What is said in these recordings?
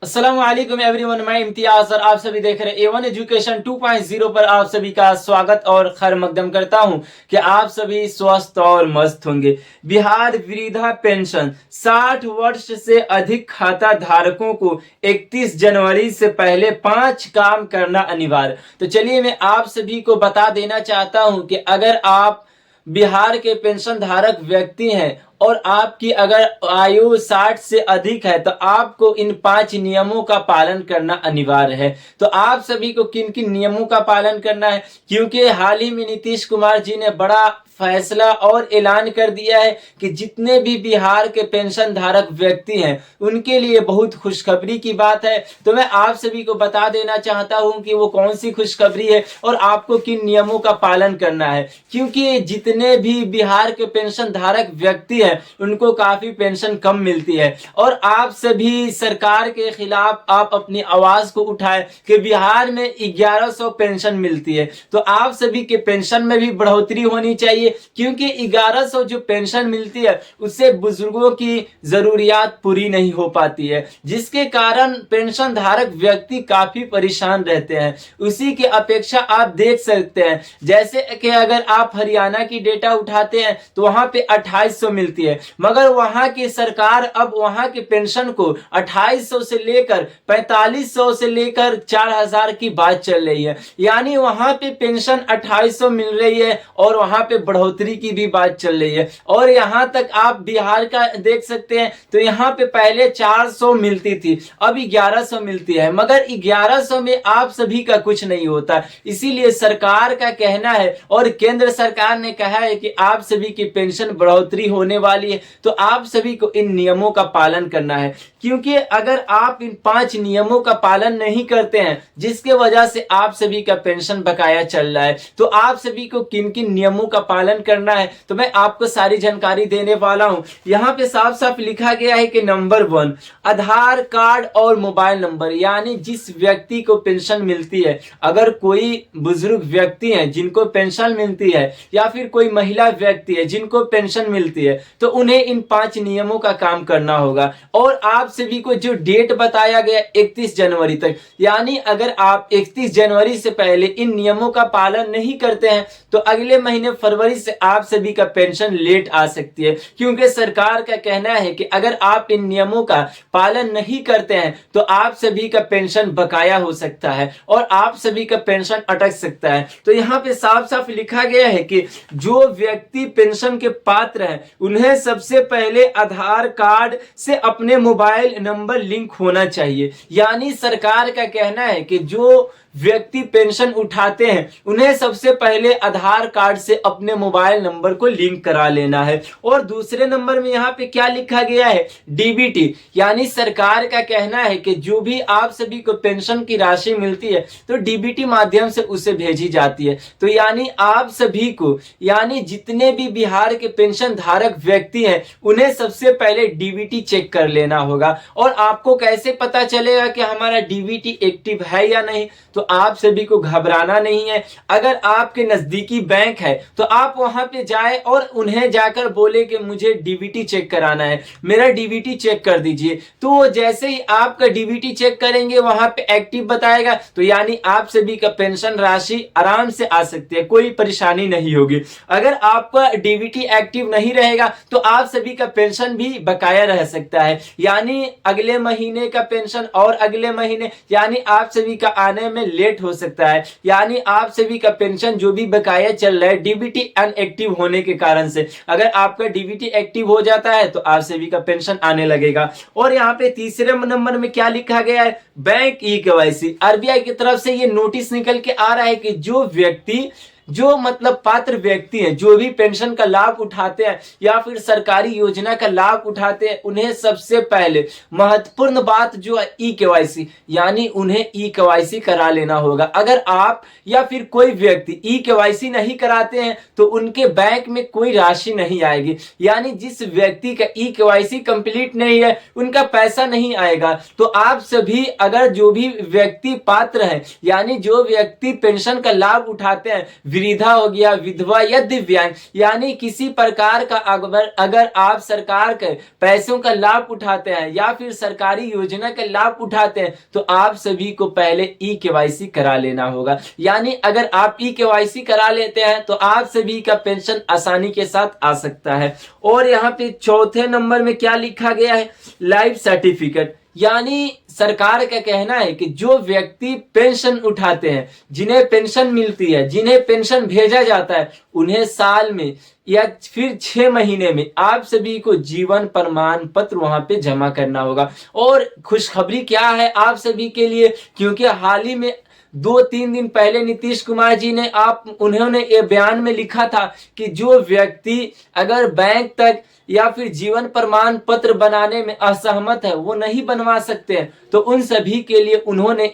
अस्सलामुअलैकुम एवरीवन, मैं इम्तियाज और आप सभी देख रहे हैं A1 एजुकेशन 2.0 पर आप सभी का स्वागत और खैर मकदम करता हूं कि आप सभी स्वस्थ और मस्त होंगे। बिहार वृद्धा पेंशन 60 वर्ष से अधिक खाता धारकों को 31 जनवरी से पहले 5 काम करना अनिवार्य। तो चलिए मैं आप सभी को बता देना चाहता हूं कि अगर आप बिहार के पेंशन धारक व्यक्ति हैं और आपकी अगर आयु 60 से अधिक है तो आपको इन 5 नियमों का पालन करना अनिवार्य है। तो आप सभी को किन किन नियमों का पालन करना है, क्योंकि हाल ही में नीतीश कुमार जी ने बड़ा फैसला और ऐलान कर दिया है कि जितने भी बिहार के पेंशन धारक व्यक्ति हैं उनके लिए बहुत खुशखबरी की बात है। तो मैं आप सभी को बता देना चाहता हूं कि वो कौन सी खुशखबरी है और आपको किन नियमों का पालन करना है, क्योंकि जितने भी बिहार के पेंशन धारक व्यक्ति हैं उनको काफी पेंशन कम मिलती है और आप सभी सरकार के खिलाफ आप अपनी आवाज को उठाए कि बिहार में 1100 पेंशन मिलती है। तो आप सभी के पेंशन में भी बढ़ोतरी होनी चाहिए, क्योंकि 1100 जो पेंशन मिलती है उससे बुजुर्गों की जरूरियात पूरी नहीं हो पाती है, जिसके कारण पेंशन धारक व्यक्ति काफी परेशान रहते हैं। उसी की अपेक्षा आप देख सकते हैं, जैसे कि अगर आप हरियाणा की डेटा उठाते हैं तो वहां पे 2800 मिलती है, मगर वहां की सरकार अब वहां के पेंशन को 2800 से लेकर 4500 से लेकर 4000 की बात चल रही है। यानी वहां पे पेंशन 2800 मिल रही है और वहां पे बढ़ोतरी की भी बात चल रही है। और यहां तक आप बिहार का देख सकते हैं तो यहां पे पहले 400 मिलती थी, अब 1100 मिलती है, मगर 1100 में आप सभी का कुछ नहीं होता। इसीलिए सरकार का कहना है और केंद्र सरकार ने कहा है कि आप सभी की पेंशन बढ़ोतरी होने वाली है, तो आप सभी को इन नियमों का पालन करना है। क्योंकि अगर आप इन 5 नियमों का पालन नहीं करते हैं जिसके वजह से आप सभी का पेंशन बकाया चल रहा है, तो आप सभी को किन किन नियमों का पालन करना है तो मैं आपको सारी जानकारी देने वाला हूं। यहां पे साफ साफ लिखा गया है कि नंबर 1, आधार कार्ड और मोबाइल नंबर। यानी जिस व्यक्ति को पेंशन मिलती है, अगर कोई बुजुर्ग व्यक्ति है जिनको पेंशन मिलती है या फिर कोई महिला व्यक्ति है जिनको पेंशन मिलती है, तो उन्हें इन 5 नियमों का काम करना होगा। और आप सभी को जो डेट बताया गया 31 जनवरी तक, यानी अगर आप 31 जनवरी से पहले इन नियमों का पालन नहीं करते हैं तो अगले महीने फरवरी से आप सभी का पेंशन लेट आ सकती है, क्योंकि सरकार का कहना है कि अगर आप इन नियमों का पालन नहीं करते हैं तो आप सभी का पेंशन बकाया हो सकता है और आप सभी का पेंशन अटक सकता है। तो यहाँ पे साफ साफ लिखा गया है कि जो व्यक्ति पेंशन के पात्र हैं उन्हें सबसे पहले आधार कार्ड से अपने मोबाइल नंबर लिंक होना चाहिए। यानी सरकार का कहना है कि जो व्यक्ति पेंशन उठाते हैं उन्हें सबसे पहले आधार कार्ड से अपने मोबाइल नंबर को लिंक करा लेना है। और दूसरे नंबर में यहाँ पे क्या लिखा गया है, डीबीटी। यानी सरकार का कहना है कि जो भी आप सभी को पेंशन की राशि मिलती है तो डीबीटी माध्यम से उसे भेजी जाती है। तो यानी आप सभी को, यानी जितने भी बिहार के पेंशन धारक व्यक्ति हैं उन्हें सबसे पहले डीबीटी चेक कर लेना होगा। और आपको कैसे पता चलेगा कि हमारा डीबीटी एक्टिव है या नहीं, तो आप सभी को घबराना नहीं है। अगर आपके नजदीकी बैंक है तो आप वहां पे जाए और उन्हें जाकर बोले कि मुझे डीबीटी चेक कराना है, मेरा डीबीटी चेक कर दीजिए। तो जैसे ही आपका डीबीटी चेक करेंगे वहां पे एक्टिव बताएगा, तो यानी आप सभी का पेंशन राशि आराम से आ सकती है, कोई परेशानी नहीं होगी। अगर आपका डीबीटी एक्टिव नहीं रहेगा तो आप सभी का पेंशन भी बकाया रह सकता है, यानी अगले महीने का पेंशन और अगले महीने, यानी आप सभी का आने में लेट हो सकता है। यानी आप सभी का पेंशन जो भी बकाया चल रहा है डीबीटी अनएक्टिव होने के कारण से, अगर आपका डीबीटी एक्टिव हो जाता है तो आप सभी का पेंशन आने लगेगा। और यहाँ पे तीसरे नंबर में क्या लिखा गया है, बैंक ई केवाईसी। आरबीआई की तरफ से ये नोटिस निकल के आ रहा है कि जो व्यक्ति, जो मतलब पात्र व्यक्ति हैं, जो भी पेंशन का लाभ उठाते हैं या फिर सरकारी योजना का लाभ उठाते हैं, उन्हें सबसे पहले महत्वपूर्ण बात जो है ई केवाईसी, यानी उन्हें ई केवाईसी करा लेना होगा। अगर आप या फिर कोई व्यक्ति ई केवाईसी नहीं कराते हैं तो उनके बैंक में कोई राशि नहीं आएगी। यानी जिस व्यक्ति का ई केवाईसी कंप्लीट नहीं है उनका पैसा नहीं आएगा। तो आप सभी, अगर जो भी व्यक्ति पात्र है, यानी जो व्यक्ति पेंशन का लाभ उठाते हैं, वृद्धा हो गया, विधवा या दिव्यांग, यानी किसी प्रकार का अगर आप सरकार के पैसों का लाभ उठाते हैं या फिर सरकारी योजना का लाभ उठाते हैं तो आप सभी को पहले ई-केवाईसी करा लेना होगा। यानी अगर आप ई-केवाईसी करा लेते हैं तो आप सभी का पेंशन आसानी के साथ आ सकता है। और यहाँ पे चौथे नंबर में क्या लिखा गया है, लाइफ सर्टिफिकेट। यानी सरकार का कहना है कि जो व्यक्ति पेंशन उठाते हैं, जिन्हें पेंशन मिलती है, जिन्हें पेंशन भेजा जाता है, उन्हें साल में या फिर 6 महीने में आप सभी को जीवन प्रमाण पत्र वहां पे जमा करना होगा। और खुशखबरी क्या है आप सभी के लिए, क्योंकि हाल ही में 2-3 दिन पहले नीतीश कुमार जी ने उन्होंने ये बयान में लिखा था कि जो व्यक्ति अगर बैंक तक या फिर जीवन प्रमाण पत्र बनाने में असहमत है, वो नहीं बनवा सकते हैं, तो उन सभी के लिए उन्होंने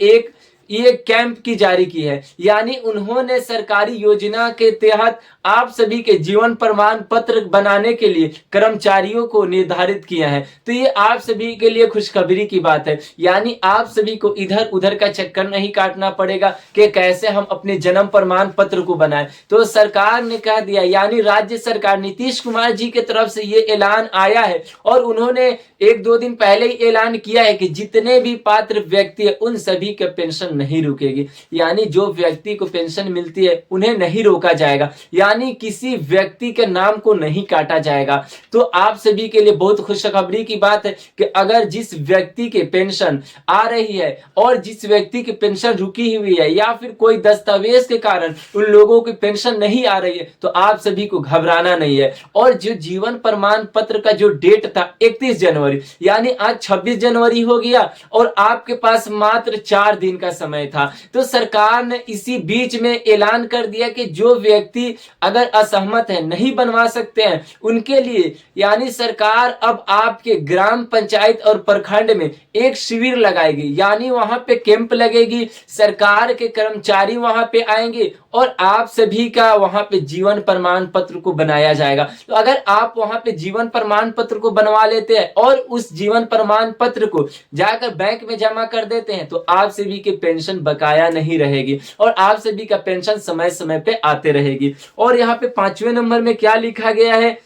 ये कैंप की जारी की है। यानी उन्होंने सरकारी योजना के तहत आप सभी के जीवन प्रमाण पत्र बनाने के लिए कर्मचारियों को निर्धारित किया है। तो ये आप सभी के लिए खुशखबरी की बात है। यानी आप सभी को इधर उधर का चक्कर नहीं काटना पड़ेगा कि कैसे हम अपने जन्म प्रमाण पत्र को बनाएं। तो सरकार ने कह दिया, यानी राज्य सरकार नीतीश कुमार जी के तरफ से ये ऐलान आया है और उन्होंने 1-2 दिन पहले ही ऐलान किया है कि जितने भी पात्र व्यक्ति है उन सभी के पेंशन नहीं रुकेगी। यानी जो व्यक्ति को पेंशन मिलती है उन्हें नहीं रोका जाएगा, यानी किसी व्यक्ति के नाम को नहीं काटा जाएगा। तो आप सभी के लिए बहुत खुशखबरी की बात है कि अगर जिस व्यक्ति के पेंशन आ रही है और जिस व्यक्ति की पेंशन रुकी हुई है या फिर कोई दस्तावेज के कारण उन लोगों की पेंशन नहीं आ रही है तो आप सभी को घबराना नहीं है। और जो जीवन प्रमाण पत्र का जो डेट था 31 जनवरी, यानी आज 26 जनवरी हो गया और आपके पास मात्र 4 दिन का समय था। तो सरकार ने इसी बीच में ऐलान कर दिया कि जो व्यक्ति अगर असहमत है, नहीं बनवा सकते हैं, उनके लिए यानी सरकार अब आपके ग्राम पंचायत और प्रखंड में एक शिविर लगाएगी। यानी वहां पे कैंप लगेगी, सरकार के कर्मचारी वहां पे आएंगे और आप सभी का वहां पे जीवन प्रमाण पत्र को बनाया जाएगा। तो अगर आप वहां पे जीवन प्रमाण पत्र को बनवा लेते हैं और उस जीवन प्रमाण पत्र को जाकर बैंक में जमा कर देते हैं तो आप सभी के पेंशन बकाया नहीं रहेगी और आप सभी का पेंशन समय समय पे आते रहेगी। और यहाँ पे 5वें नंबर में क्या लिखा गया है,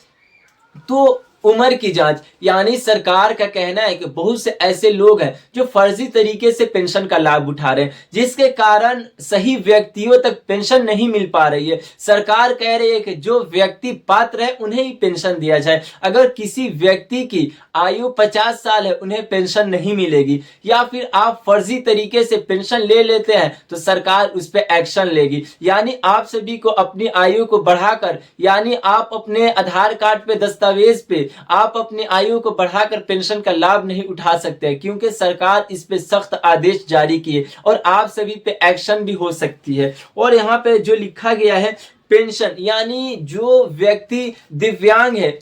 तो उम्र की जांच। यानी सरकार का कहना है कि बहुत से ऐसे लोग हैं जो फर्जी तरीके से पेंशन का लाभ उठा रहे हैं, जिसके कारण सही व्यक्तियों तक पेंशन नहीं मिल पा रही है। सरकार कह रही है कि जो व्यक्ति पात्र है उन्हें ही पेंशन दिया जाए। अगर किसी व्यक्ति की आयु 50 साल है उन्हें पेंशन नहीं मिलेगी या फिर आप फर्जी तरीके से पेंशन ले लेते हैं तो सरकार उस पर एक्शन लेगी। यानी आप सभी को अपनी आयु को बढ़ाकर, यानी आप अपने आधार कार्ड पे दस्तावेज पे आप अपनी आयु को बढ़ाकर पेंशन का लाभ नहीं उठा सकते, क्योंकि सरकार इस पे सख्त आदेश जारी किए और आप सभी पे एक्शन भी हो सकती है। और यहाँ पे जो लिखा गया है पेंशन, यानी जो व्यक्ति दिव्यांग है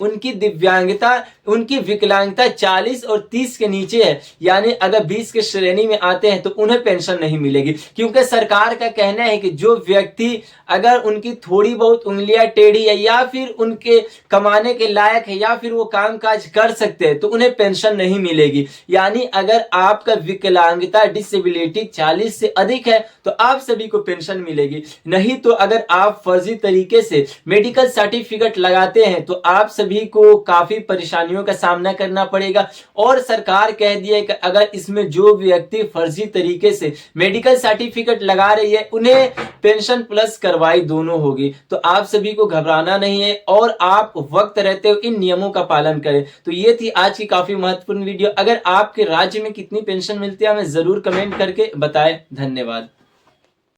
उनकी विकलांगता 40 और 30 के नीचे है, यानी अगर 20 के श्रेणी में आते हैं तो उन्हें पेंशन नहीं मिलेगी। क्योंकि सरकार का कहना है कि जो व्यक्ति अगर उनकी थोड़ी बहुत उंगलियां टेढ़ी है या फिर उनके कमाने के लायक है या फिर वो काम काज कर सकते हैं तो उन्हें पेंशन नहीं मिलेगी। यानी अगर आपका विकलांगता डिसेबिलिटी 40 से अधिक है तो आप सभी को पेंशन मिलेगी, नहीं तो अगर आप फर्जी तरीके से मेडिकल सर्टिफिकेट लगाते हैं तो आप सभी को काफी परेशानियों का सामना करना पड़ेगा। और सरकार कह दी है कि अगर इसमें जो व्यक्ति फर्जी तरीके से मेडिकल सर्टिफिकेट लगा रही है उन्हें पेंशन प्लस कार्रवाई दोनों होगी। तो आप सभी को घबराना नहीं है और आप वक्त रहते हुए इन नियमों का पालन करें। तो ये थी आज की काफी महत्वपूर्ण वीडियो। अगर आपके राज्य में कितनी पेंशन मिलती है हमें जरूर कमेंट करके बताएं। धन्यवाद।